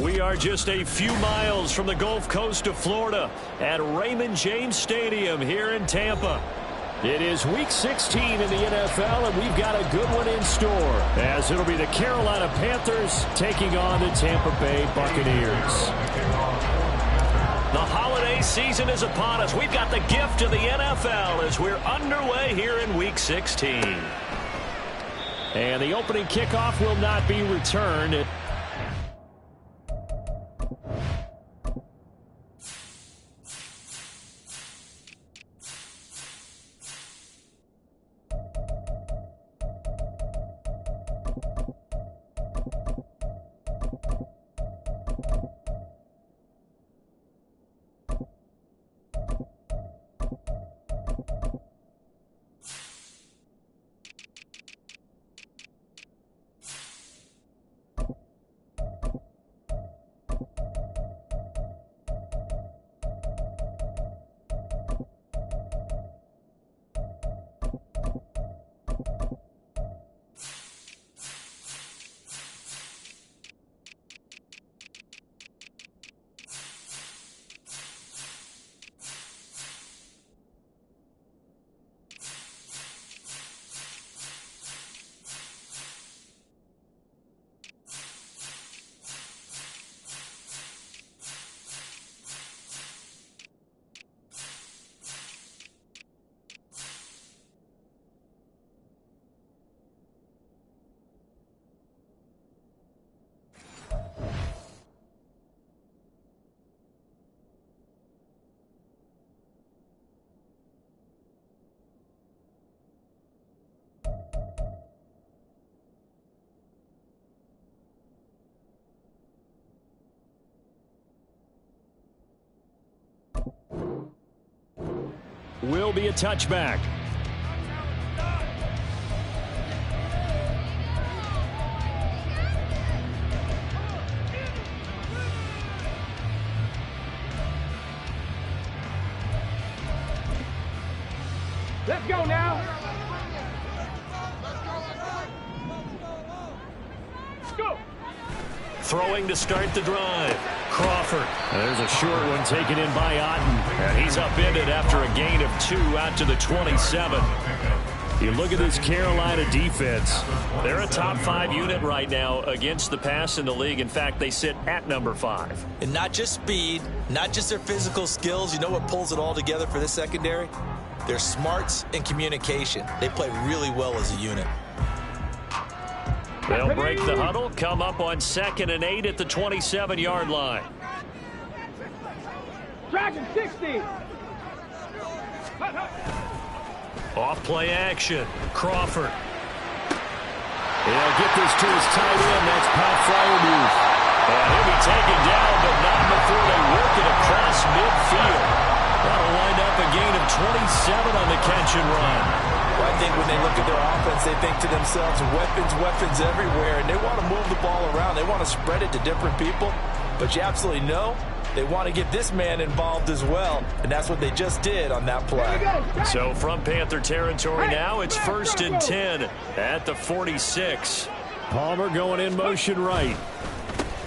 We are just a few miles from the Gulf Coast of Florida at Raymond James Stadium here in Tampa. It is Week 16 in the NFL, and we've got a good one in store, as it'll be the Carolina Panthers taking on the Tampa Bay Buccaneers. The holiday season is upon us. We've got the gift of the NFL as we're underway here in Week 16. And the opening kickoff will not be returned. Will be a touchback. Let's go now. Go. Throwing to start the drive. Crawford. There's a short one taken in by Otten. And he's upended after a gain of 2 out to the 27. You look at this Carolina defense. They're a top 5 unit right now against the pass in the league. In fact, they sit at number 5. And not just speed, not just their physical skills. You know what pulls it all together for this secondary? Their smarts and communication. They play really well as a unit. They'll break the huddle, come up on 2nd and 8 at the 27-yard line. Dragon 60. Off play action. Crawford. He'll get this to his tight end. That's Pat Fryermuth. And he'll be taken down, but not before they work it across midfield. That'll wind up a gain of 27 on the catch and run. Well, I think when they look at their offense, they think to themselves, weapons everywhere, and they want to move the ball around. They want to spread it to different people, but you absolutely know they want to get this man involved as well, and that's what they just did on that play. So from Panther territory now, it's 1st and 10 at the 46. Palmer going in motion right.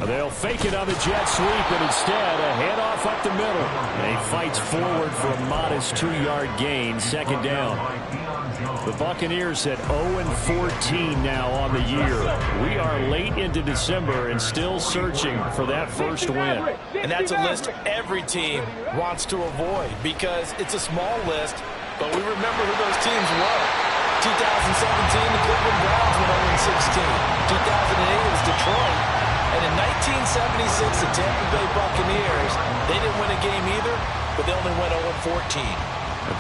They'll fake it on the jet sweep, and instead a handoff up the middle. And he fights forward for a modest 2-yard gain, 2nd down. The Buccaneers at 0-14 now on the year. We are late into December and still searching for that first win. And that's a list every team wants to avoid because it's a small list, but we remember who those teams were. 2017, the Cleveland Browns went 0-16. 2008 was Detroit. And in 1976, the Tampa Bay Buccaneers, they didn't win a game either, but they only went 0-14.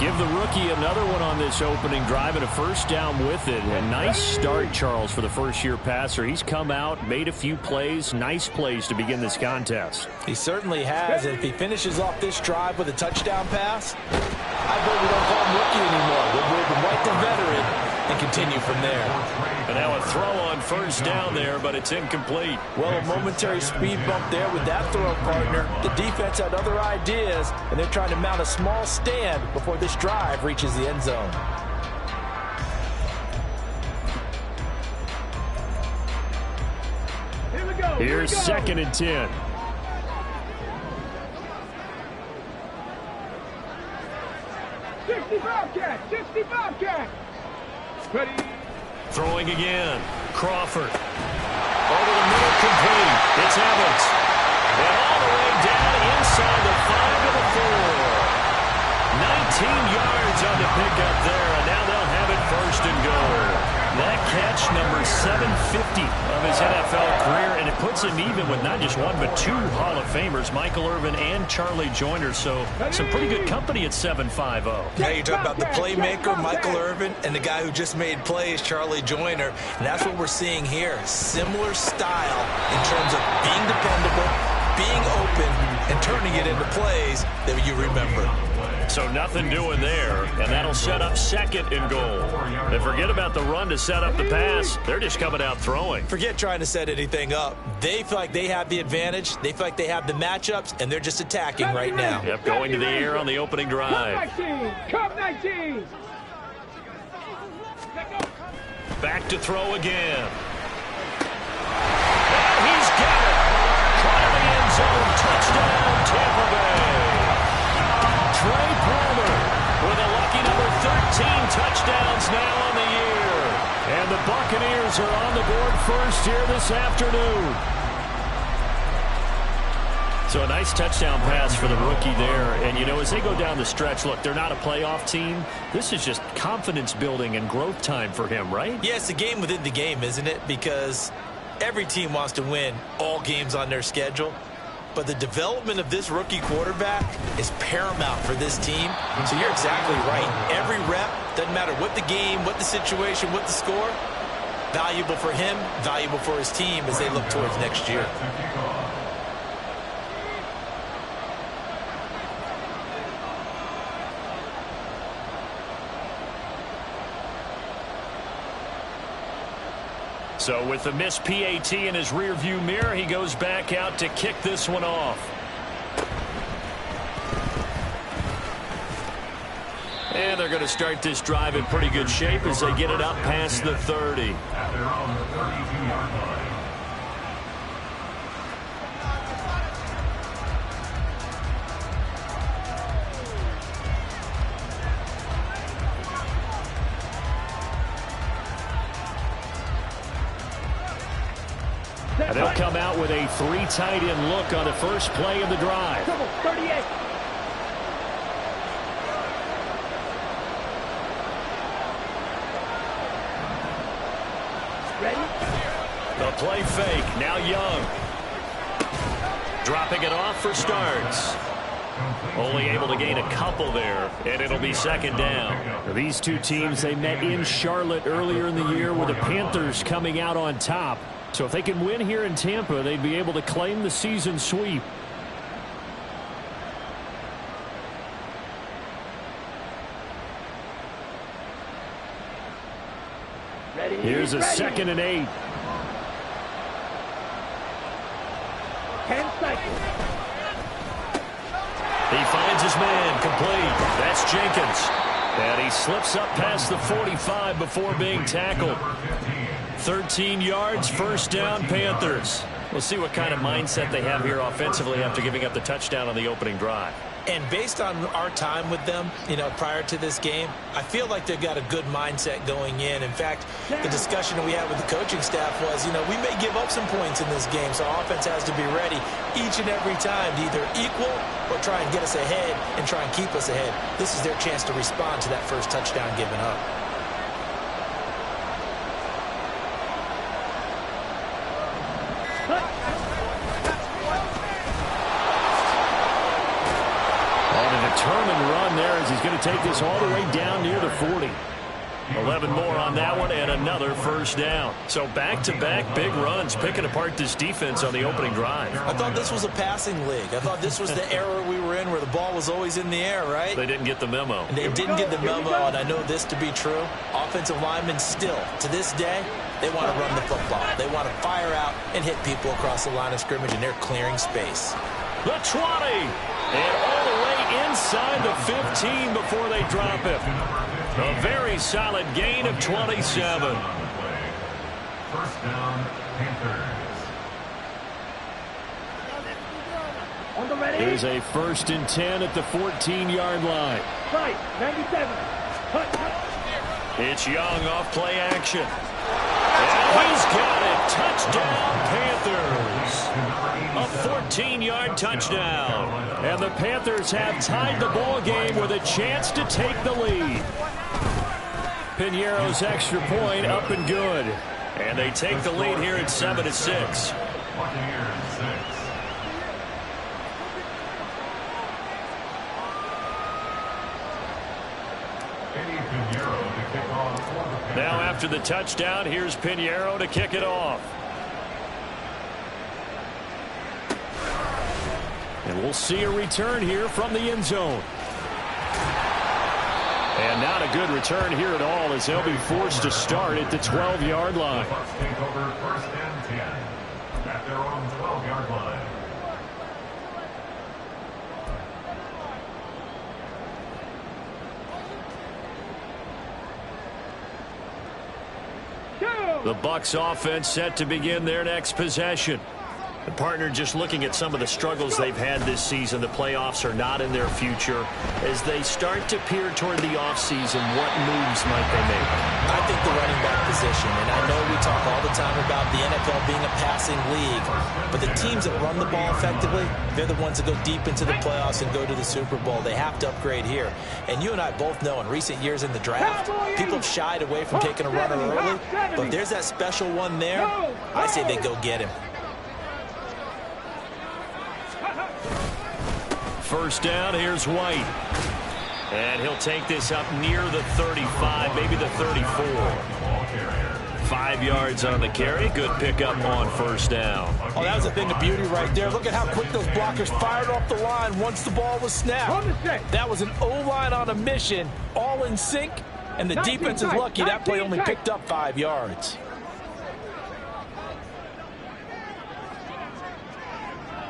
Give the rookie another one on this opening drive and a first down with it. A nice start, Charles, for the first-year passer. He's come out, made a few plays, nice plays to begin this contest. He certainly has, and if he finishes off this drive with a touchdown pass, I bet we don't call him rookie anymore. We'll move him right to veteran and continue from there. And now a throw on first down there, but it's incomplete. Well, a momentary speed bump there with that throw partner. The defense had other ideas, and they're trying to mount a small stand before this drive reaches the end zone. Here we go. Here's 2nd and 10. Ready. Throwing again. Crawford. Over the middle, complete. It's Evans. And all the way down inside the 5 to the 4. 19 yards on the pickup there, and now they'll have it 1st and goal. That catch, number 750 of his NFL career, and it puts him even with not just one but 2 Hall of Famers, Michael Irvin and Charlie Joyner. So some pretty good company at 750. Now you talk about the playmaker, Michael Irvin, and the guy who just made plays, Charlie Joyner. And that's what we're seeing here. Similar style in terms of being dependable, being open, and turning it into plays that you remember. So nothing doing there, and that'll set up 2nd and goal. And forget about the run to set up the pass. They're just coming out throwing. Forget trying to set anything up. They feel like they have the advantage. They feel like they have the matchups, and they're just attacking right now. Yep, going to the air on the opening drive. Cup 19. Back to throw again. And he's got it. Caught in the end zone. Touchdown, Tampa Bay. Trey Palmer with a lucky number 13 touchdowns now on the year. And the Buccaneers are on the board first here this afternoon. So a nice touchdown pass for the rookie there. And, you know, as they go down the stretch, look, they're not a playoff team. This is just confidence building and growth time for him, right? Yeah, it's a game within the game, isn't it? Because every team wants to win all games on their schedule. But the development of this rookie quarterback is paramount for this team. So you're exactly right. Every rep, doesn't matter what the game, what the situation, what the score, valuable for him, valuable for his team as they look towards next year. So with the missed PAT in his rearview mirror, he goes back out to kick this one off. And they're going to start this drive in pretty good shape as they get it up past the 30. And they'll come out with a 3 tight end look on the first play of the drive. 38. Ready? The play fake. Now Young. Dropping it off for starts. Only able to gain a couple there, and it'll be 2nd down. These two teams, they met in Charlotte earlier in the year with the Panthers coming out on top. So if they can win here in Tampa, they'd be able to claim the season sweep. Ready? Here's a 2nd and 8. 10 seconds. He finds his man, complete. That's Jenkins. And he slips up past the 45 before being tackled. 13 yards, 1st down, Panthers. We'll see what kind of mindset they have here offensively after giving up the touchdown on the opening drive. And based on our time with them, you know, prior to this game, I feel like they've got a good mindset going in. In fact, the discussion we had with the coaching staff was, you know, we may give up some points in this game, so offense has to be ready each and every time to either equal or try and get us ahead and try and keep us ahead. This is their chance to respond to that first touchdown given up. Determined run there as he's going to take this all the way down near the 40. 11 more on that one and another 1st down. So back-to-back big runs picking apart this defense on the opening drive. I thought this was a passing league. I thought this was the era we were in where the ball was always in the air, right? They didn't get the memo. And they didn't get the memo, and I know this to be true. Offensive linemen still, to this day, they want to run the football. They want to fire out and hit people across the line of scrimmage, and they're clearing space. The 20. And all the way inside the 15 before they drop it. A very solid gain of 27. 1st down, Panthers. On the ready. Here's a 1st and 10 at the 14-yard line. Right, 97. Hut. It's Young off play action. And he's got it. Touchdown, Panthers. A 14-yard touchdown. And the Panthers have tied the ball game with a chance to take the lead. Piñeiro's extra point up and good. And they take the lead here at 7-6. Now after the touchdown, here's Piñeiro to kick it off. And we'll see a return here from the end zone. And not a good return here at all, as they'll be forced to start at the 12-yard line. Take over 1st and 10 at their own 12-yard line. The Bucs offense set to begin their next possession. The partner, just looking at some of the struggles they've had this season, the playoffs are not in their future. As they start to peer toward the offseason, what moves might they make? I think the running back position, and I know we talk all the time about the NFL being a passing league, but the teams that run the ball effectively, they're the ones that go deep into the playoffs and go to the Super Bowl. They have to upgrade here. And you and I both know in recent years in the draft, people have shied away from taking a runner early, but if there's that special one there, I say they go get him. 1st down, here's White. And he'll take this up near the 35, maybe the 34. 5 yards on the carry. Good pickup on 1st down. Oh, that was a thing of beauty right there. Look at how quick those blockers fired off the line once the ball was snapped. That was an O-line on a mission, all in sync, and the defense is lucky that play only picked up 5 yards.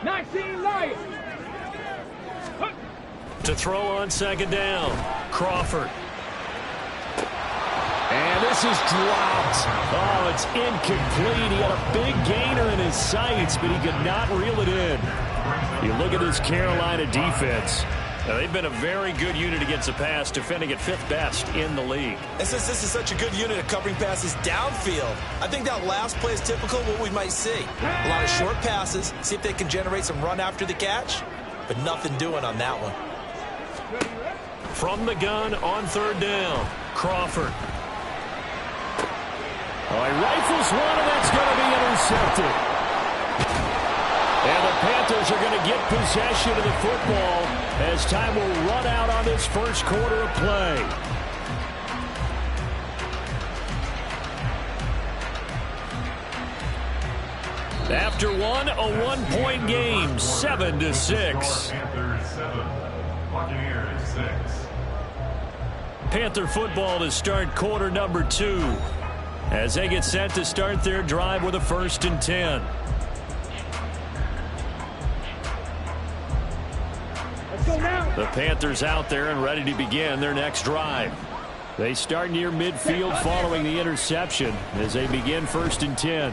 19 Lions. To throw on 2nd down, Crawford. And this is dropped. Oh, it's incomplete. He had a big gainer in his sights, but he could not reel it in. You look at this Carolina defense. Now, they've been a very good unit against the pass, defending at 5th best in the league. And since this is such a good unit of covering passes downfield, I think that last play is typical of what we might see. A lot of short passes, see if they can generate some run after the catch, but nothing doing on that one. From the gun on 3rd down, Crawford. Oh, he rifles one, and that's going to be intercepted. And the Panthers are going to get possession of the football as time will run out on this 1st quarter of play. After one, a 1-point game, 7-6. Panthers 7, Buccaneers 6. Panther football to start quarter number 2 as they get set to start their drive with a 1st and 10. The Panthers out there and ready to begin their next drive. They start near midfield following the interception as they begin 1st and 10. And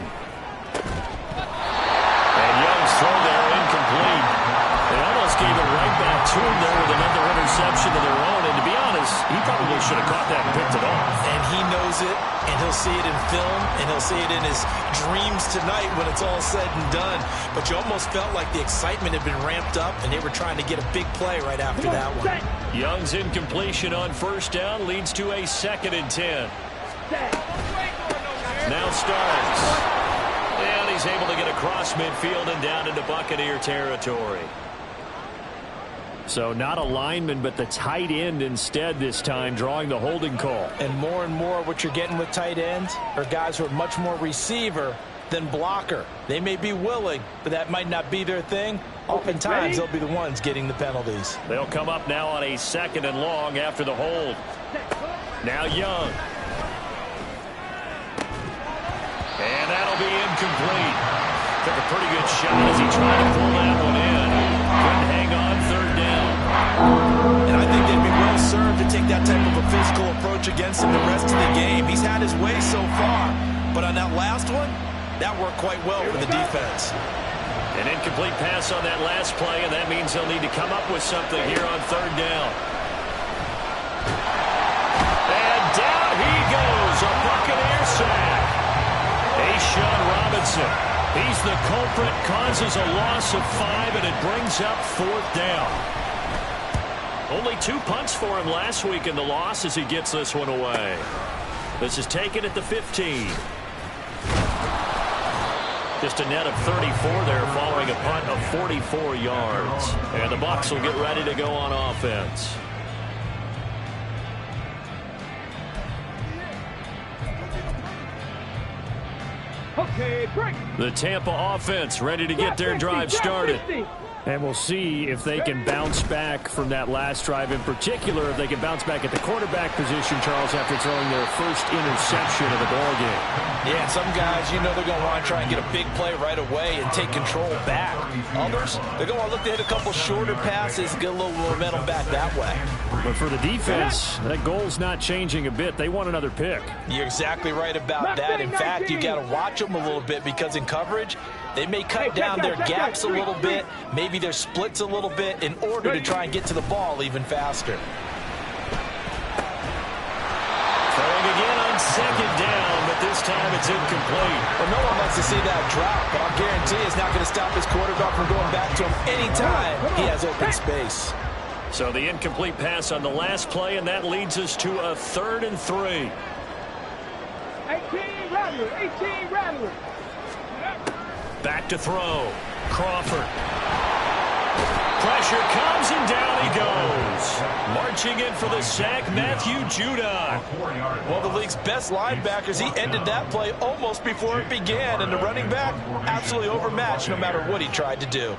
Young's throw there incomplete. They almost gave it right back to him there with another interception of their own. And to be honest, he probably should have caught that and picked it off. And he knows it, and he'll see it in film, and he'll see it in his dreams tonight when it's all said and done. But you almost felt like the excitement had been ramped up, and they were trying to get a big play right after that one. Young's incompletion on 1st down leads to a 2nd and 10. Now starts. And he's able to get across midfield and down into Buccaneer territory. So not a lineman, but the tight end instead this time, drawing the holding call. And more what you're getting with tight ends are guys who are much more receiver than blocker. They may be willing, but that might not be their thing. Oftentimes, they'll be the ones getting the penalties. They'll come up now on a 2nd and long after the hold. Now Young. And that'll be incomplete. Took a pretty good shot as he tried to pull that one in. Couldn't hang on 3rd down. And I think they'd be well served to take that type of a physical approach against him the rest of the game. He's had his way so far, but on that last one, that worked quite well for the defense. An incomplete pass on that last play, and that means they'll need to come up with something here on third down. And down he goes, a Buccaneer sack. Sean Robinson, he's the culprit, causes a loss of 5, and it brings up fourth down. Only 2 punts for him last week in the loss as he gets this one away. This is taken at the 15. Just a net of 34 there following a punt of 44 yards. And the Bucs will get ready to go on offense. Okay, break. The Tampa offense ready to get their drive started. And we'll see if they can bounce back from that last drive. In particular, if they can bounce back at the quarterback position, Charles, after throwing their first interception of the ballgame. Yeah, some guys, you know they're going to want to try and get a big play right away and take control back. Others, they're going to want to look to hit a couple shorter passes and get a little momentum back that way. But for the defense, that goal's not changing a bit. They want another pick. You're exactly right about that. In fact, you got to watch them a little bit because in coverage, they may cut down their gaps a little bit, maybe their splits a little bit in order to try and get to the ball even faster. Throwing again on second down, but this time it's incomplete. Well, no one wants to see that drop, but I'll guarantee it's not going to stop his quarterback from going back to him anytime he has open space. So the incomplete pass on the last play, and that leads us to a 3rd and 3. 18 Rattler, 18 Rattler. Back to throw. Crawford. Pressure comes, and down he goes. Marching in for the sack, Matthew Judon. One of the league's best linebackers. He ended that play almost before it began, and the running back absolutely overmatched no matter what he tried to do.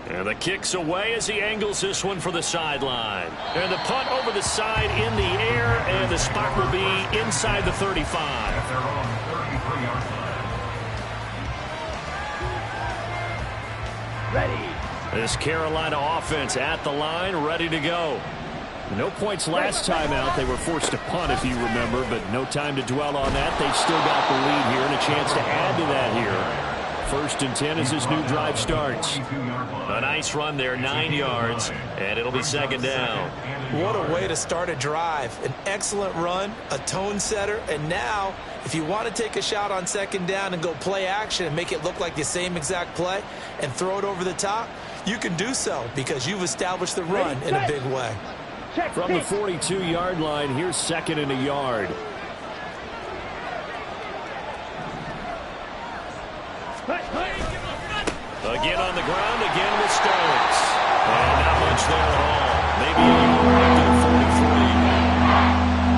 And the kick's away as he angles this one for the sideline. And the punt over the side in the air, and the spot will be inside the 35. At their own 33-yard line. Ready. This Carolina offense at the line, ready to go. No points last time out. They were forced to punt, if you remember, but no time to dwell on that. They've still got the lead here and a chance to add to that here. 1st and 10 as this new drive starts. A nice run there, 9 yards, and it'll be 2nd down. What a way to start a drive. An excellent run, a tone setter, and now if you want to take a shot on 2nd down and go play action and make it look like the same exact play and throw it over the top, you can do so because you've established the run in a big way. From the 42-yard line, here's 2nd and a yard. Again on the ground, again with Stokes. And not much there at all. Maybe up to the 43.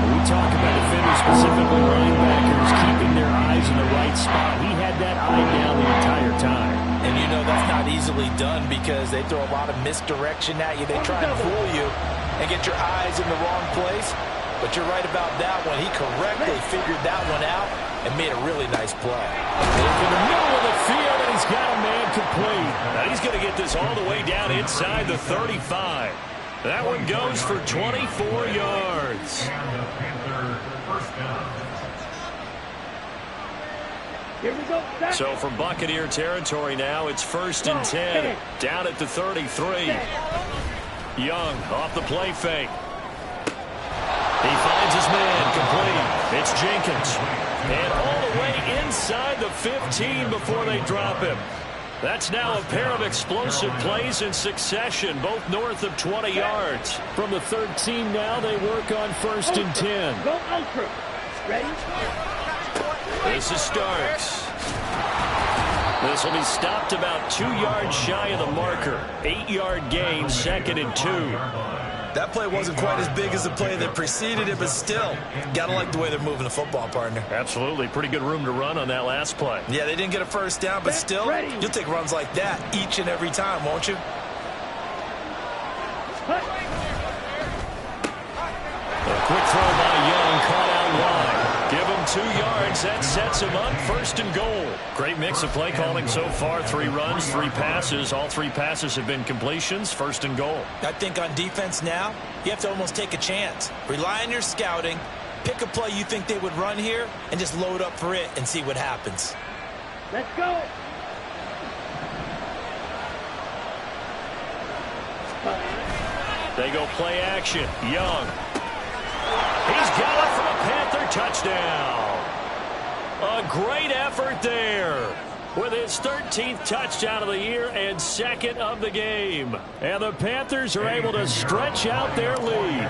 We talk about defenders, specifically linebackers, keeping their eyes in the right spot. He had that eye down the entire time. And you know that's not easily done because they throw a lot of misdirection at you. They try and fool you and get your eyes in the wrong place. But you're right about that one. He correctly figured that one out and made a really nice play. Into the middle of the field, and he's got a man complete. Now he's going to get this all the way down inside the 35. That one goes for 24 yards. And the Panther first down. Here we go. So from Buccaneer territory now, it's 1st and 10. Down at the 33. Young off the play fake. He finds his man complete. It's Jenkins. And all the way inside the 15 before they drop him. That's now a pair of explosive plays in succession, both north of 20 yards. From the 13 now, they work on 1st and 10. Go ultra. Ready? This is Starks. This will be stopped about 2 yards shy of the marker. 8-yard gain, 2nd and 2. That play wasn't quite as big as the play that preceded it, but still, got to like the way they're moving the football, partner. Absolutely. Pretty good room to run on that last play. Yeah, they didn't get a first down, but still, you'll take runs like that each and every time, won't you? A quick throw by Young, caught out wide. Give him 2 yards. That sets him up, 1st and goal. Great mix of play calling so far. 3 runs, 3 passes. All 3 passes have been completions, 1st and goal. I think on defense now, you have to almost take a chance. Rely on your scouting, Pick a play you think they would run here and just load up for it and see what happens. Let's go. They go play action. Young. He's got it for a Panther touchdown. A great effort there with his 13th touchdown of the year and second of the game. And the Panthers are able to stretch out their lead.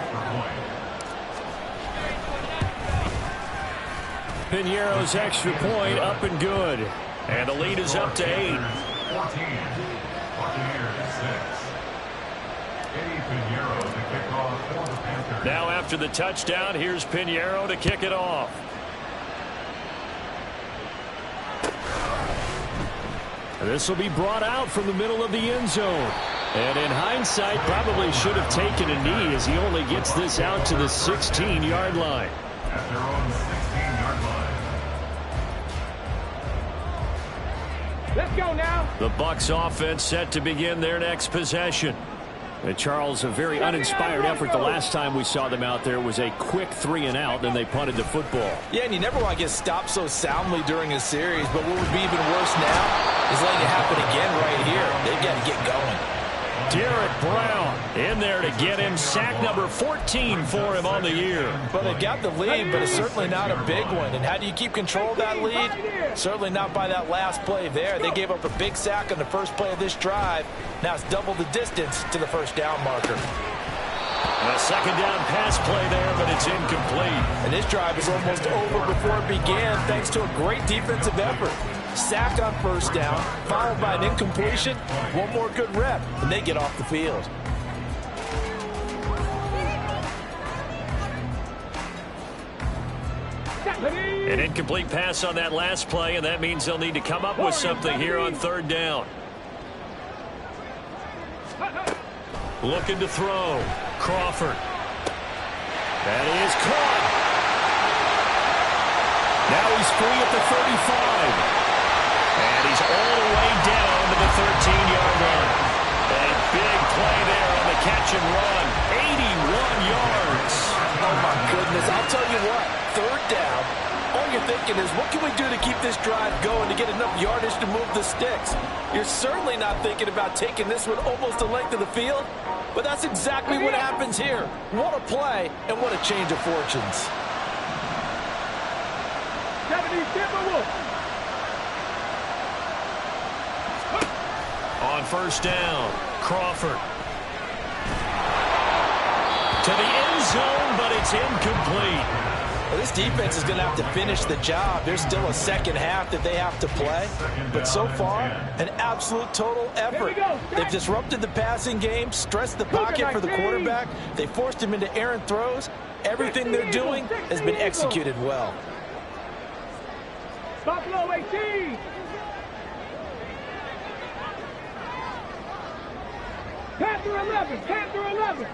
Piñeiro's extra point up and good. And the lead is up to 8. 14. Buccaneers 6. Eddie Piñeiro to kick off for the Panthers. Now after the touchdown, here's Piñeiro to kick it off. This will be brought out from the middle of the end zone. And in hindsight, probably should have taken a knee as he only gets this out to the 16-yard line. At their own 16-yard line. Let's go now. The Bucs offense set to begin their next possession. And Charles, a very uninspired effort the last time we saw them out there was a quick 3-and-out, then they punted the football. Yeah, and you never want to get stopped so soundly during a series, but what would be even worse now is letting it happen again right here. They've got to get going. Derek Brown in there to get him. Sack number 14 for him on the year. Well, they got the lead, but it's certainly not a big one. And how do you keep control of that lead? Certainly not by that last play there. They gave up a big sack on the first play of this drive. Now it's double the distance to the first down marker. And a second down pass play there, but it's incomplete. And this drive is almost over before it began thanks to a great defensive effort. Sack on first down, followed by an incompletion. One more good rep, and they get off the field. An incomplete pass on that last play, and that means they'll need to come up with something here on third down. Looking to throw. Crawford. That is caught. Now he's free at the 35. And he's all the way down to the 13-yard line. A big play there on the catch and run. 81 yards. Oh, my goodness. I'll tell you what. Third down, all you're thinking is, what can we do to keep this drive going to get enough yardage to move the sticks? You're certainly not thinking about taking this one almost the length of the field, but that's exactly what happens here. What a play, and what a change of fortunes. 70 Timberwolves. On first down, Crawford. To the end zone, but it's incomplete. Well, this defense is going to have to finish the job. There's still a second half that they have to play. But so far, an absolute total effort. They've disrupted the passing game, stressed the pocket for the quarterback. They forced him into errant throws. Everything they're doing has been executed well. Buffalo 18. Panther 11. Panther 11.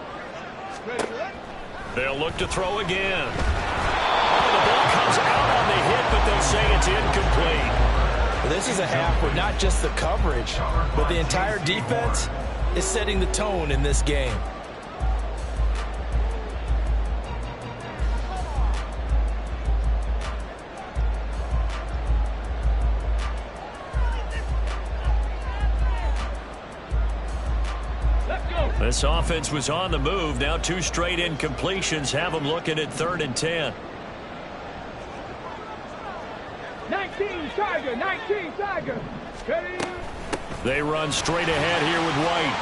They'll look to throw again. Oh, the ball comes out on the hit, but they'll say it's incomplete. Well, this is a half where not just the coverage, but the entire defense is setting the tone in this game. This offense was on the move. Now 2 straight incompletions have them looking at 3rd and 10. 19 Tiger. 19 Tiger. Ready? They run straight ahead here with White.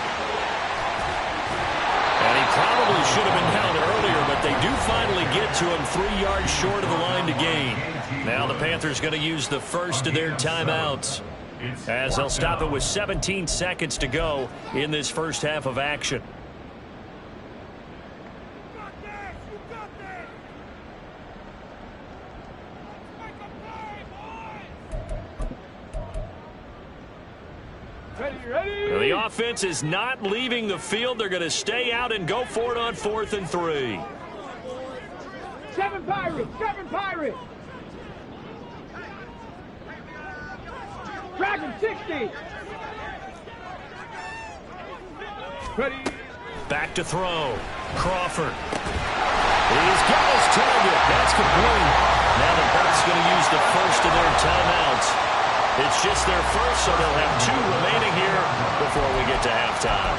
And he probably should have been down earlier, but they do finally get to him 3 yards short of the line to gain. Now the Panthers going to use the first of their timeouts, as they'll stop it with 17 seconds to go in this first half of action. Ready? The offense is not leaving the field. They're going to stay out and go for it on 4th and 3. 7 Pirates. 7 Pirates. Dragon 60. Ready? Back to throw. Crawford. He's got his target. That's complete. Now the Bucs going to use the first of their timeouts. It's just their first, so they'll have 2 remaining here before we get to halftime.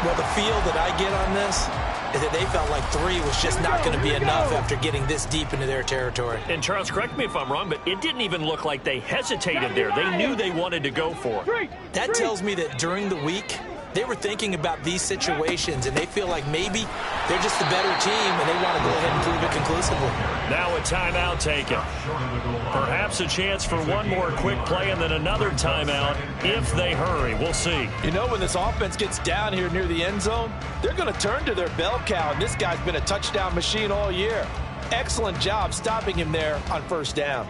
Well, the feel that I get on this is that they felt like 3 was just not going to be enough after getting this deep into their territory. And Charles, correct me if I'm wrong, but it didn't even look like they hesitated there. They knew they wanted to go for it. That tells me that during the week, they were thinking about these situations, and they feel like maybe they're just the better team, and they want to go ahead and prove it conclusively. Now a timeout taken. Perhaps a chance for one more quick play and then another timeout if they hurry. We'll see. You know, when this offense gets down here near the end zone, they're going to turn to their bell cow, and this guy's been a touchdown machine all year. Excellent job stopping him there on first down.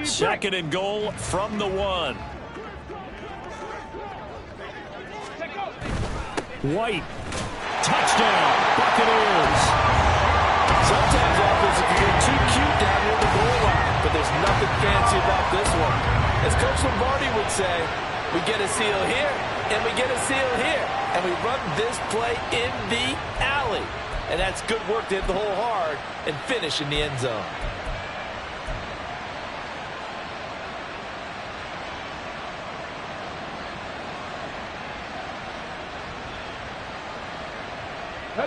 Second and goal from the 1. White. Touchdown. Buccaneers. Sometimes offense can get too cute down near the goal line, but there's nothing fancy about this one. As Coach Lombardi would say, we get a seal here, and we get a seal here, and we run this play in the alley. And that's good work to hit the hole hard and finish in the end zone.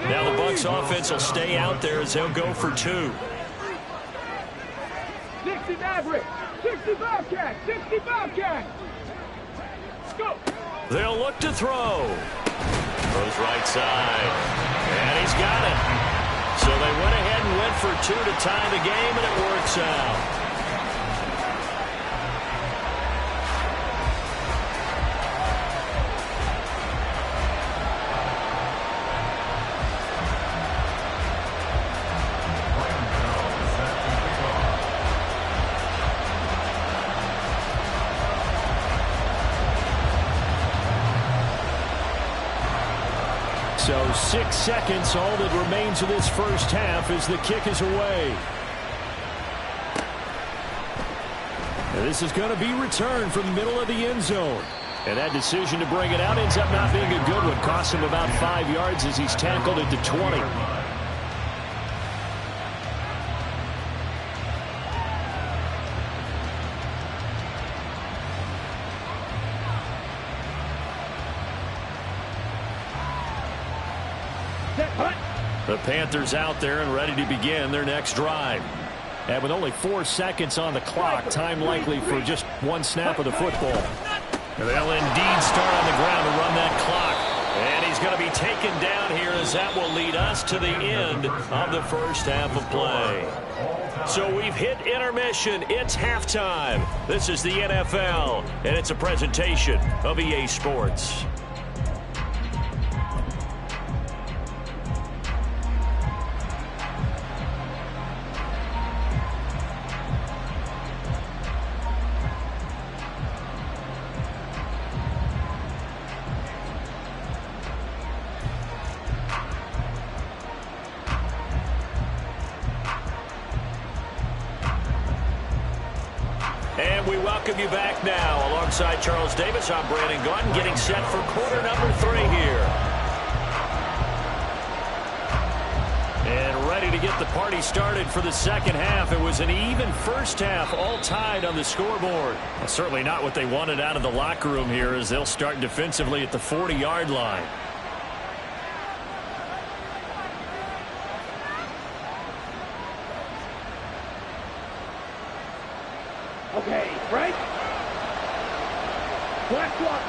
Now the Bucs offense will stay out there as they'll go for 2. 60 Maverick, 60 Bobcat, 60 Bobcat. Go. They'll look to throw. Throws right side. And he's got it. So they went ahead and went for 2 to tie the game, and it works out. So 6 seconds, all that remains of this first half as the kick is away. And this is going to be returned from the middle of the end zone. And that decision to bring it out ends up not being a good one. Cost him about 5 yards as he's tackled at the 20. The Panthers out there and ready to begin their next drive. And with only 4 seconds on the clock, time likely for just 1 snap of the football. And they'll indeed start on the ground to run that clock. And he's going to be taken down here as that will lead us to the end of the first half of play. So we've hit intermission. It's halftime. This is the NFL, and it's a presentation of EA Sports. And we welcome you back now. Alongside Charles Davis, I'm Brandon Gordon, getting set for quarter number 3 here. And ready to get the party started for the second half. It was an even first half, all tied on the scoreboard. Well, certainly not what they wanted out of the locker room here as they'll start defensively at the 40-yard line. Okay, break. Left one.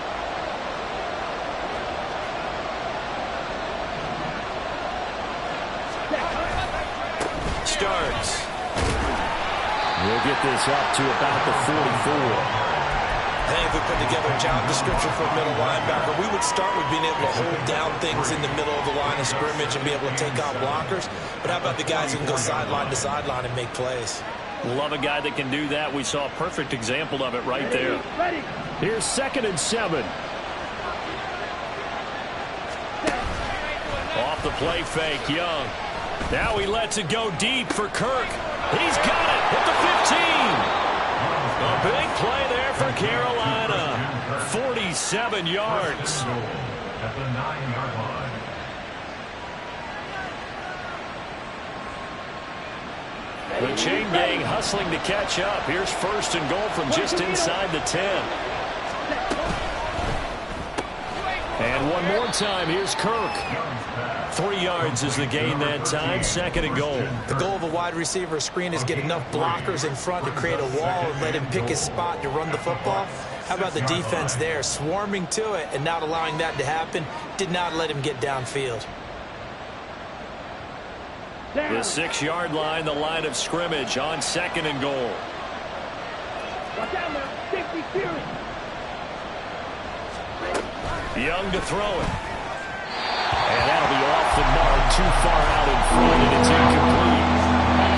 Starts. We'll get this up to about the 44. I think if we put together a job description for a middle linebacker, we would start with being able to hold down things in the middle of the line of scrimmage and be able to take out blockers. But how about the guys who can go sideline to sideline and make plays? Love a guy that can do that. We saw a perfect example of it right there. Here's 2nd and 7. Off the play fake, Young. Now he lets it go deep for Kirk. He's got it at the 15. A big play there for Carolina. 47 yards. At the 9-yard line. The chain gang hustling to catch up. Here's first and goal from just inside the 10. And one more time, here's Kirk. 3 yards is the gain that time, second and goal. The goal of a wide receiver screen is get enough blockers in front to create a wall and let him pick his spot to run the football. How about the defense there, swarming to it and not allowing that to happen? Did not let him get downfield. The 6-yard line, the line of scrimmage on second and goal. Watch out now. Safety clear. Young to throw it. And that'll be off the mark, too far out in front, and it's incomplete.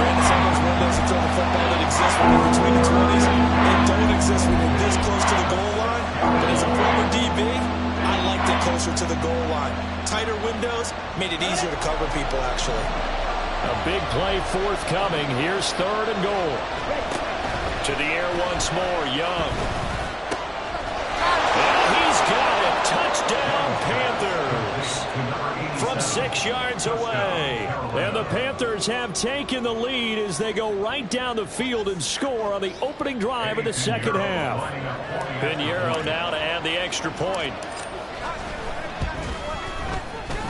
Brandon, some of those windows to throw the football that exist when you're between the 20s, they don't exist when you're this close to the goal line. But as a former DB, I liked it closer to the goal line. Tighter windows made it easier to cover people, actually. A big play forthcoming. Here's third and goal. To the air once more, Young. And he's got it. Touchdown, Panthers. From 6 yards away. And the Panthers have taken the lead as they go right down the field and score on the opening drive of the second half. Pinheiro now to add the extra point.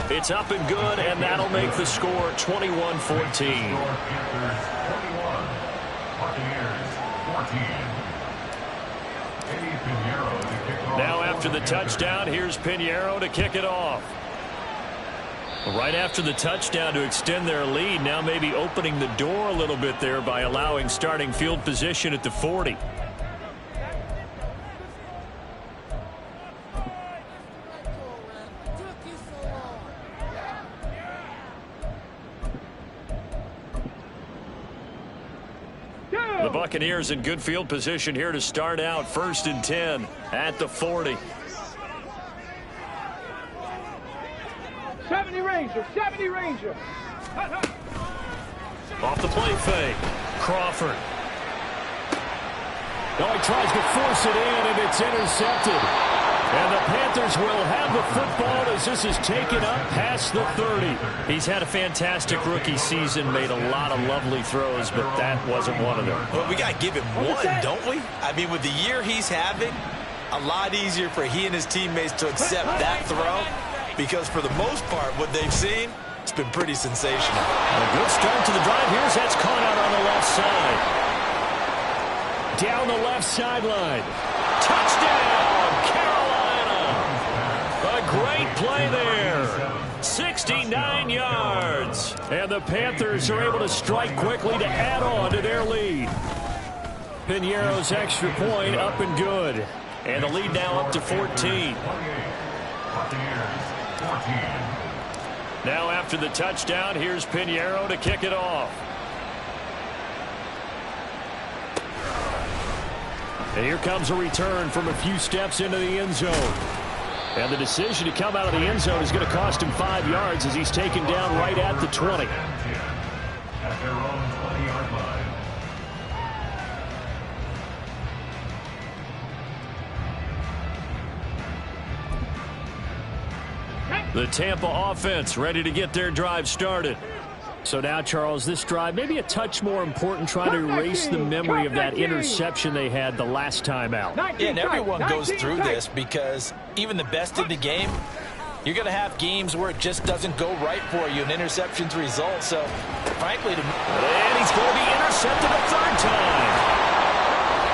It's up and good, and that'll make the score 21-14. Now after the touchdown, here's Pinheiro to kick it off. Right after the touchdown to extend their lead, now maybe opening the door a little bit there by allowing starting field position at the 40. The Buccaneers in good field position here to start out. First and 10 at the 40. 70 Ranger, 70 Ranger. Off the play fake. Crawford. Oh, he tries to force it in, and it's intercepted. And the Panthers will have the football as this is taken up past the 30. He's had a fantastic rookie season, made a lot of lovely throws, but that wasn't one of them. Well, we got to give him one, don't we? I mean, with the year he's having, a lot easier for he and his teammates to accept that throw, because for the most part, what they've seen, it's been pretty sensational. A good start to the drive. Here's that's caught out on the left side. Down the left sideline. Touchdown, Carolina. A great play there. 69 yards. And the Panthers are able to strike quickly to add on to their lead. Pinheiro's extra point up and good. And the lead now up to 14. Now after the touchdown, here's Pinheiro to kick it off. And here comes a return from a few steps into the end zone. And the decision to come out of the end zone is going to cost him 5 yards as he's taken down right at the 20. At their own 20-yard line. The Tampa offense ready to get their drive started. So now, Charles, this drive maybe a touch more important, trying to erase the memory of that interception they had the last time out. Yeah, and everyone goes through this because even the best in the game, you're going to have games where it just doesn't go right for you, and interceptions result. So, frankly, and he's going to be intercepted a third time.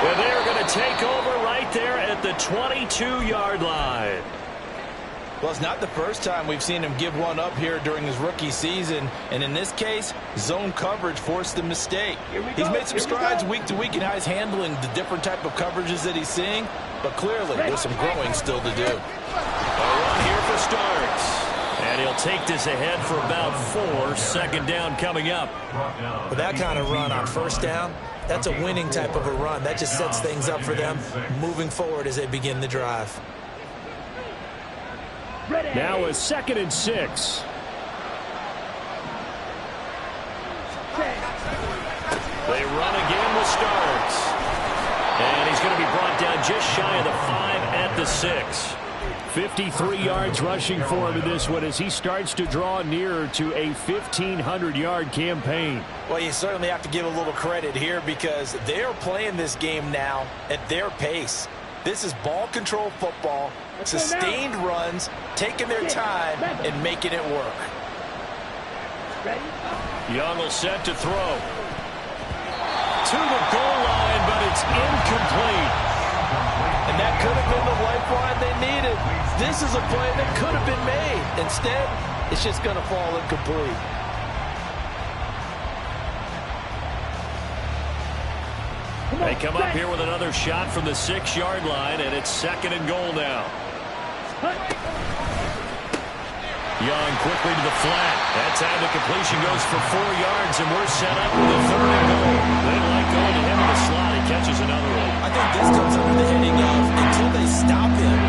And they're going to take over right there at the 22-yard line. Well, it's not the first time we've seen him give one up here during his rookie season. And in this case, zone coverage forced the mistake. He's made some strides week to week in how he's handling the different type of coverages that he's seeing. But clearly, there's some growing still to do. A run here for starts. And he'll take this ahead for about 4. Second down coming up. With that kind of run on first down, that's a winning type of a run. That just sets things up for them moving forward as they begin the drive. Now a 2nd and 6. They run again with Starks. And he's going to be brought down just shy of the 5 at the 6. 53 yards rushing for him in this one as he starts to draw nearer to a 1,500-yard campaign. Well, you certainly have to give a little credit here because they're playing this game now at their pace. This is ball control football, sustained runs, taking their time and making it work. Young will set to throw. To the goal line, but it's incomplete. And that could have been the lifeline they needed. This is a play that could have been made. Instead, it's just going to fall incomplete. They come up here with another shot from the 6-yard line, and it's 2nd and goal now. Young quickly to the flat. That time the completion goes for 4 yards, and we're set up with a 3rd and goal. They don't like going to him in the slot. He catches another one. I think this comes under the heading of until they stop him,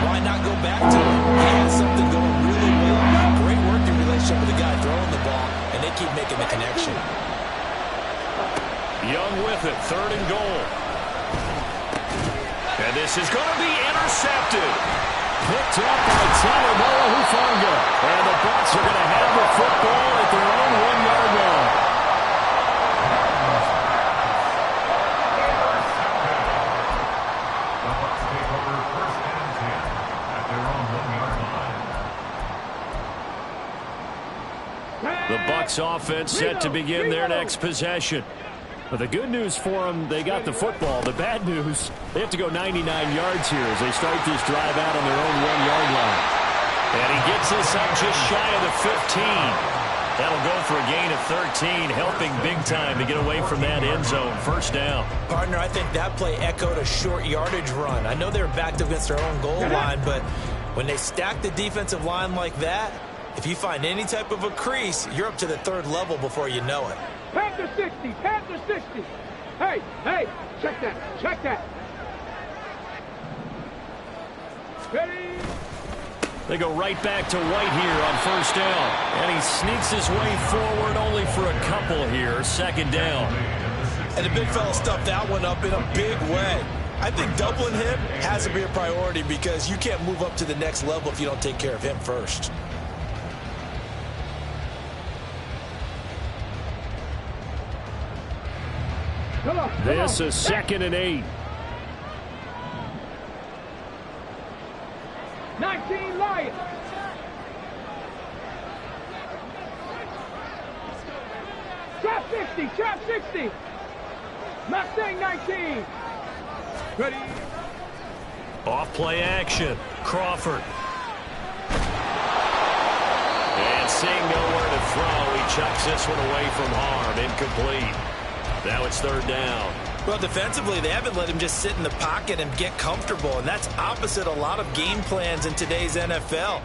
why not go back to him? He has something going really well. Great working relationship with the guy throwing the ball, and they keep making the connection. Young with it, 3rd and goal. And this is going to be intercepted. Picked up by Talavera Hufanga. And the Bucs are going to have the football at their own 1-yard line. The Bucs take over 1st and 10 at their own 1-yard line. The Bucs offense set to begin their next possession. But the good news for them, they got the football. The bad news, they have to go 99 yards here as they start this drive out on their own 1-yard line. And he gets this up just shy of the 15. That'll go for a gain of 13, helping big time to get away from that end zone. 1st down. Partner, I think that play echoed a short yardage run. I know they were backed up against their own goal line, but when they stack the defensive line like that, if you find any type of a crease, you're up to the 3rd level before you know it. Panther 60, Panther 60. Hey, check that. Ready? They go right back to White here on 1st down. And he sneaks his way forward only for a couple here. 2nd down. And the big fella stuffed that one up in a big way. I think doubling him has to be a priority because you can't move up to the next level if you don't take care of him first. This is 2nd and 8. 19 Lions. Trap 60. Mustang 19. Ready? Off play action. Crawford. And seeing nowhere to throw, he chucks this one away from harm. Incomplete. Now it's 3rd down. Well, defensively, they haven't let him just sit in the pocket and get comfortable, and that's opposite a lot of game plans in today's NFL.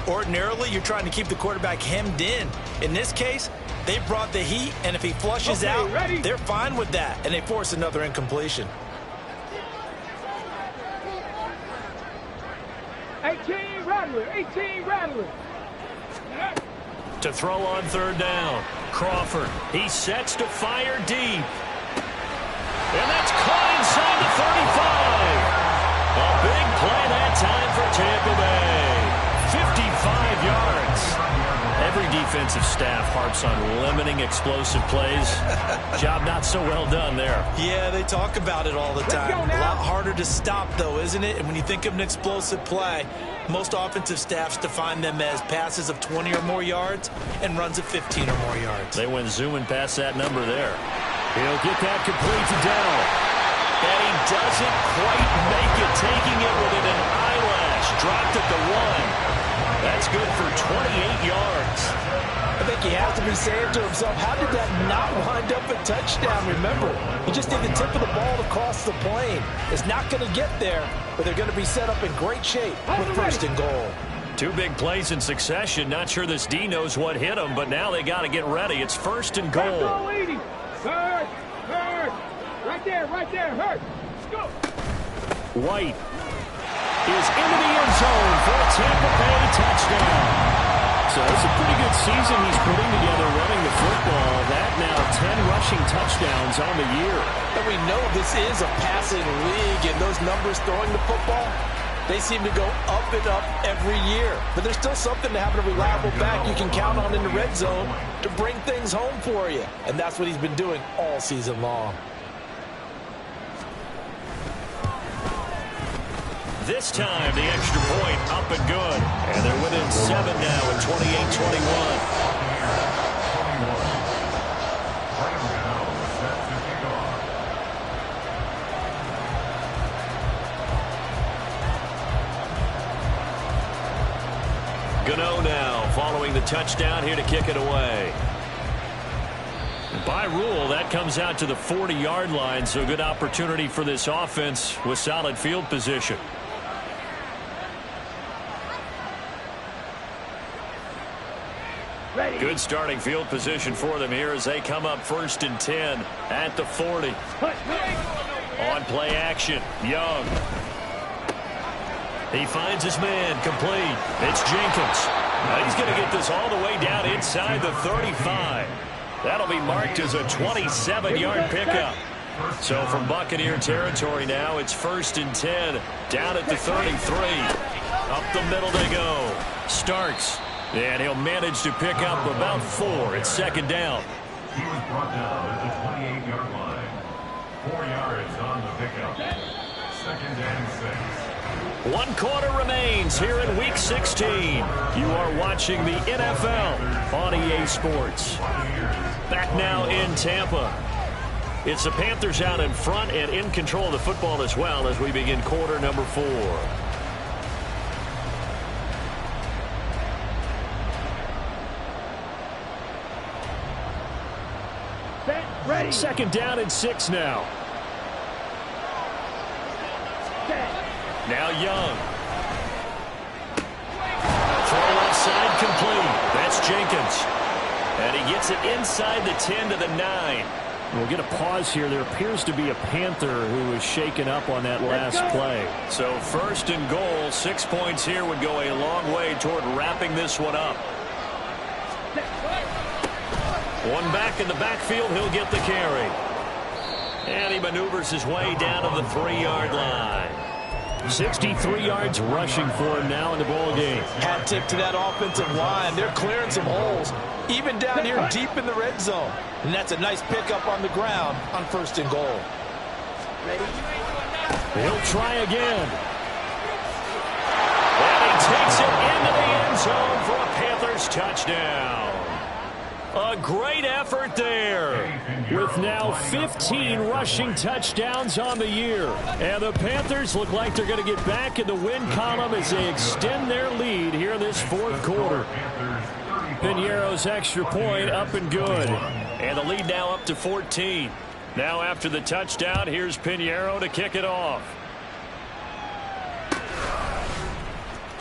Ordinarily, you're trying to keep the quarterback hemmed in. In this case, they brought the heat, and if he flushes out, they're fine with that, and they force another incompletion. 18 Rattler. To throw on 3rd down. Crawford. He sets to fire deep. And that's caught inside the 35. A big play that time for Tampa Bay. 55 yards. Every defensive staff harps on limiting explosive plays. Job not so well done there. Yeah, they talk about it all the time. A lot harder to stop, though, isn't it? And when you think of an explosive play, most offensive staffs define them as passes of 20 or more yards and runs of 15 or more yards. They went zooming past that number there. He'll get that complete to Dell. And he doesn't quite make it, taking it within an eyelash. Dropped at the 1. That's good for 28 yards. I think he has to be saying to himself, how did that not wind up a touchdown? Remember, you just need the tip of the ball to cross the plane. It's not going to get there, but they're going to be set up in great shape with 1st and goal. 2 big plays in succession. Not sure this D knows what hit him, but now they got to get ready. It's 1st and goal. Hurt. Right there. Hurt. Let's go. White is into the end zone for a Tampa Bay touchdown. So it's a pretty good season he's putting together running the football. That now 10 rushing touchdowns on the year. And we know this is a passing league, and those numbers throwing the football, They seem to go up and up every year. But there's still something to having a reliable back you can count on in the red zone to bring things home for you. And that's what he's been doing all season long. This time, the extra point up and good. And they're within 7 now at 28-21. Gano now following the touchdown here to kick it away. By rule, that comes out to the 40-yard line, so a good opportunity for this offense with solid field position. Good starting field position for them here as they come up 1st and 10 at the 40. On play action, Young. He finds his man, complete. It's Jenkins. Now he's going to get this all the way down inside the 35. That'll be marked as a 27-yard pickup. So from Buccaneer territory now, it's 1st and 10 down at the 33. Up the middle they go. Starks. And he'll manage to pick up about 4. It's 2nd down. He was brought down at the 28-yard line. 4 yards on the pickup. 2nd and 6. 1 quarter remains here in Week 16. You are watching the NFL on EA Sports. Back now in Tampa. It's the Panthers out in front and in control of the football as well as we begin quarter number 4. Ready. 2nd down and 6 now. Now Young. Throw left side complete. That's Jenkins. And he gets it inside the 10 to the 9. We'll get a pause here. There appears to be a Panther who was shaken up on that last play. So 1st and goal, 6 points here would go a long way toward wrapping this one up. One back in the backfield, he'll get the carry. And he maneuvers his way down to the 3-yard line. 63 yards rushing for him now in the ball game. Hat tip to that offensive line. They're clearing some holes, even down here deep in the red zone. And that's a nice pickup on the ground on 1st and goal. He'll try again. And he takes it into the end zone for a Panthers touchdown. A great effort there. With now 15 rushing touchdowns on the year. And the Panthers look like they're going to get back in the win column as they extend their lead here in this 4th quarter. Piñeiro's extra point up and good. And the lead now up to 14. Now after the touchdown, here's Piñeiro to kick it off.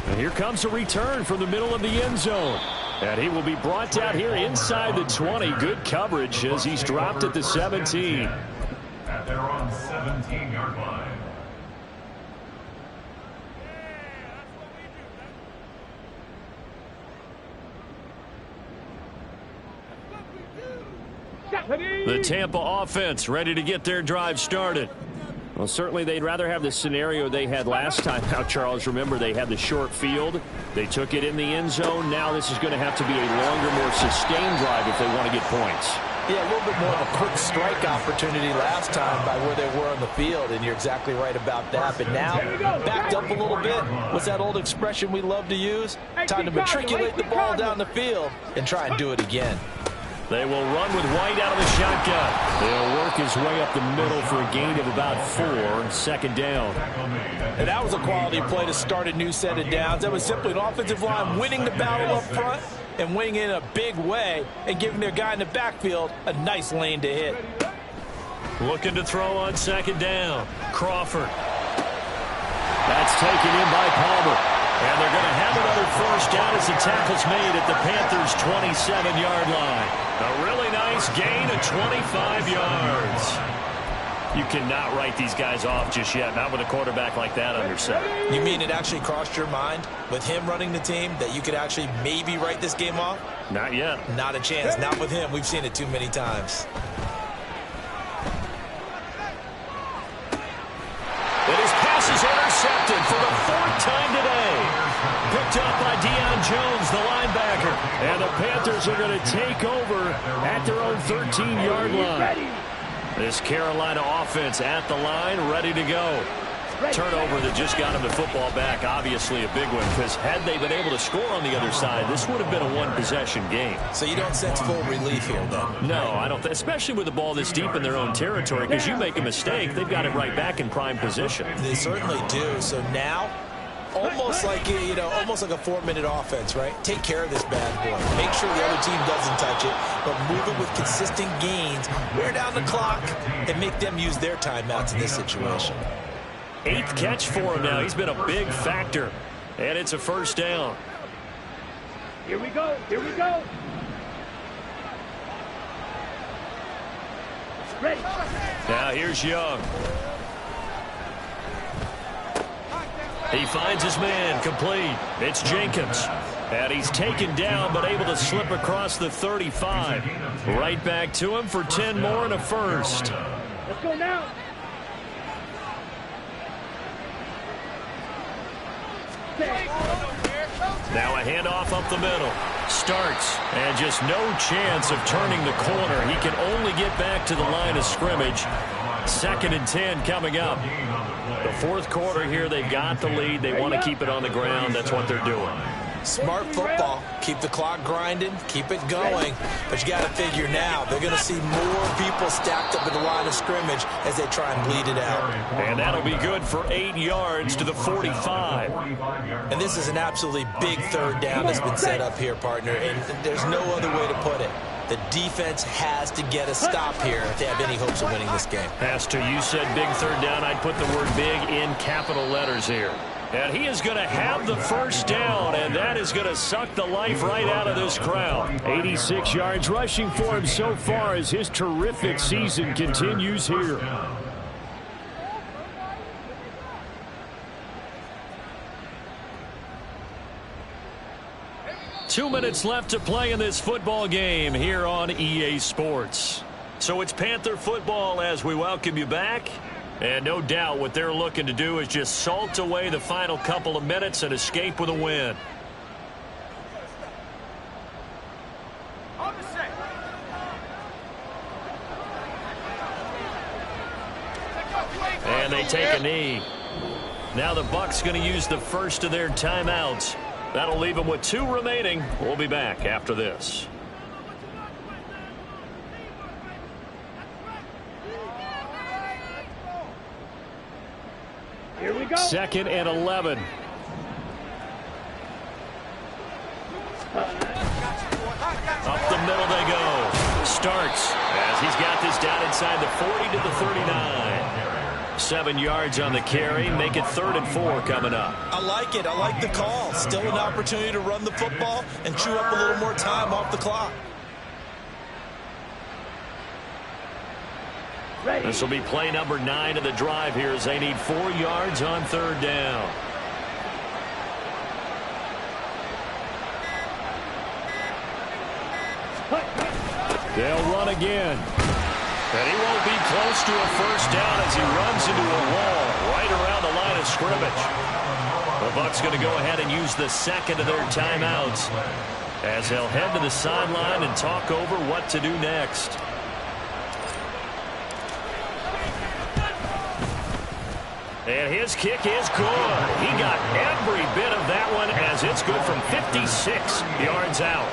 And here comes a return from the middle of the end zone. And he will be brought down here inside the 20. Good coverage as he's dropped at the 17. At their own 17-yard line. The Tampa offense ready to get their drive started. Well, certainly they'd rather have the scenario they had last time out, Charles. Remember, they had the short field. They took it in the end zone. Now this is going to have to be a longer, more sustained drive if they want to get points. Yeah, a little bit more of a quick strike opportunity last time by where they were on the field, and you're exactly right about that. But now, backed up a little bit. What's that old expression we love to use? Time to matriculate the ball down the field and try and do it again. They will run with White out of the shotgun. They'll work his way up the middle for a gain of about 4. 2nd down. And that was a quality play to start a new set of downs. That was simply an offensive line winning the battle up front and winning in a big way and giving their guy in the backfield a nice lane to hit. Looking to throw on 2nd down. Crawford. That's taken in by Palmer. And they're going to have another 1st down as the tackle's made at the Panthers' 27-yard line. A really nice gain of 25 yards. You cannot write these guys off just yet, not with a quarterback like that under center. You mean it actually crossed your mind with him running the team that you could actually maybe write this game off? Not yet. Not a chance. Not with him. We've seen it too many times. And his pass is intercepted for the picked up by Deion Jones, the linebacker. And the Panthers are going to take over at their own 13-yard line. This Carolina offense at the line, ready to go. Turnover that just got him the football back, obviously a big one, because had they been able to score on the other side, this would have been a one-possession game. So you don't sense full relief here, then? No, I don't, especially with the ball this deep in their own territory, because you make a mistake, they've got it right back in prime position. They certainly do. So now, almost like a 4-minute offense, right? Take care of this bad boy. Make sure the other team doesn't touch it, but move it with consistent gains, wear down the clock, and make them use their timeouts in this situation. 8th catch for him now. He's been a big factor. And it's a first down. Here we go. Here we go. Ready. Now here's Young. He finds his man, complete. It's Jenkins. And he's taken down, but able to slip across the 35. Right back to him for 10 more and a first. Let's go now. Now a handoff up the middle. Starts, and just no chance of turning the corner. He can only get back to the line of scrimmage. 2nd and 10 coming up. The 4th quarter here, they've got the lead. They want to keep it on the ground. That's what they're doing. Smart football. Keep the clock grinding. Keep it going. But you got to figure now, they're going to see more people stacked up at the line of scrimmage as they try and bleed it out. And that'll be good for 8 yards to the 45. And this is an absolutely big 3rd down that's been set up here, partner. And there's no other way to put it. The defense has to get a stop here if they have any hopes of winning this game. Pastor, you said big 3rd down. I'd put the word big in capital letters here. And he is going to have the first down, and that is going to suck the life right out of this crowd. 86 yards rushing for him so far as his terrific season continues here. 2 minutes left to play in this football game here on EA Sports. So it's Panther football as we welcome you back. And no doubt what they're looking to do is just salt away the final couple of minutes and escape with a win. And they take a knee. Now the Bucs going to use the first of their timeouts. That'll leave them with 2 remaining. We'll be back after this. Here we go. 2nd and 11. Up the middle they go. Starts as he's got this down inside the 40 to the 39. 7 yards on the carry. Make it 3rd and 4 coming up. I like it. I like the call. Still an opportunity to run the football and chew up a little more time off the clock. This will be play number 9 of the drive here as they need 4 yards on 3rd down. They'll run again. And he won't be close to a first down as he runs into a wall right around the line of scrimmage. The Bucs going to go ahead and use the 2nd of their timeouts as they'll head to the sideline and talk over what to do next. And his kick is good. He got every bit of that one as it's good from 56 yards out.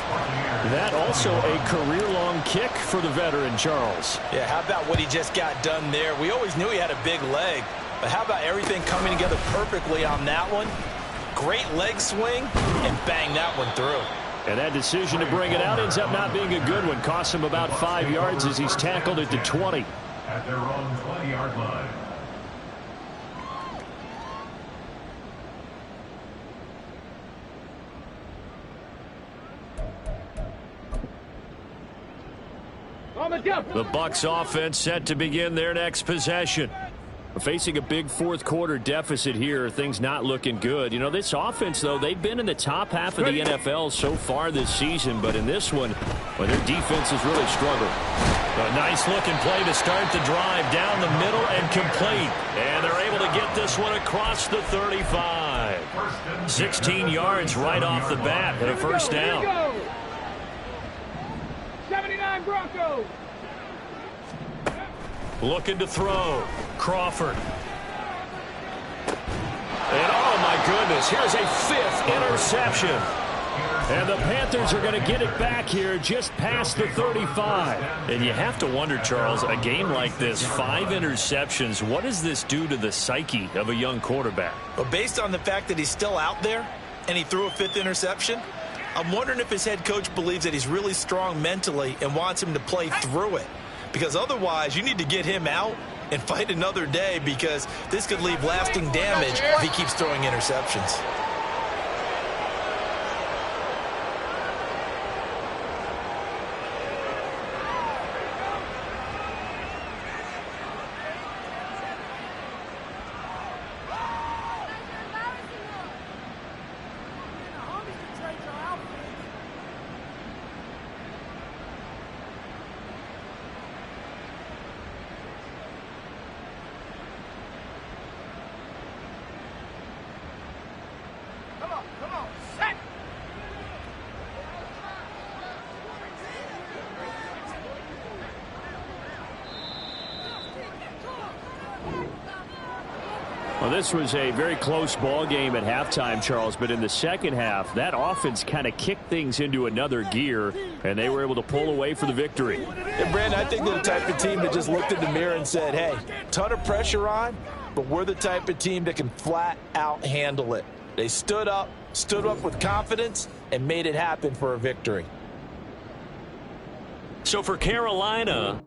That also a career-long kick for the veteran, Charles. Yeah, how about what he just got done there? We always knew he had a big leg, but how about everything coming together perfectly on that one? Great leg swing, and bang that one through. And that decision to bring it out ends up not being a good one. Costs him about 5 yards as he's tackled at the 20. At their own 20-yard line. The Bucs offense set to begin their next possession. We're facing a big 4th quarter deficit here. Things not looking good. You know, this offense, though, they've been in the top half of the NFL so far this season. But in this one, well, their defense has really struggled. A nice looking play to start the drive down the middle and complete. And they're able to get this one across the 35. 16 yards right off the bat and a first down. 79 Broncos. Looking to throw. Crawford. And oh my goodness, here's a 5th interception. And the Panthers are going to get it back here just past the 35. And you have to wonder, Charles, a game like this, 5 interceptions, what does this do to the psyche of a young quarterback? Well, based on the fact that he's still out there and he threw a 5th interception, I'm wondering if his head coach believes that he's really strong mentally and wants him to play through it. Because otherwise, you need to get him out and fight another day, because this could leave lasting damage if he keeps throwing interceptions. Well, this was a very close ball game at halftime, Charles, but in the second half, that offense kind of kicked things into another gear, and they were able to pull away for the victory. And, Brandon, I think they're the type of team that just looked in the mirror and said, hey, ton of pressure on, but we're the type of team that can flat out handle it. They stood up with confidence, and made it happen for a victory. So for Carolina,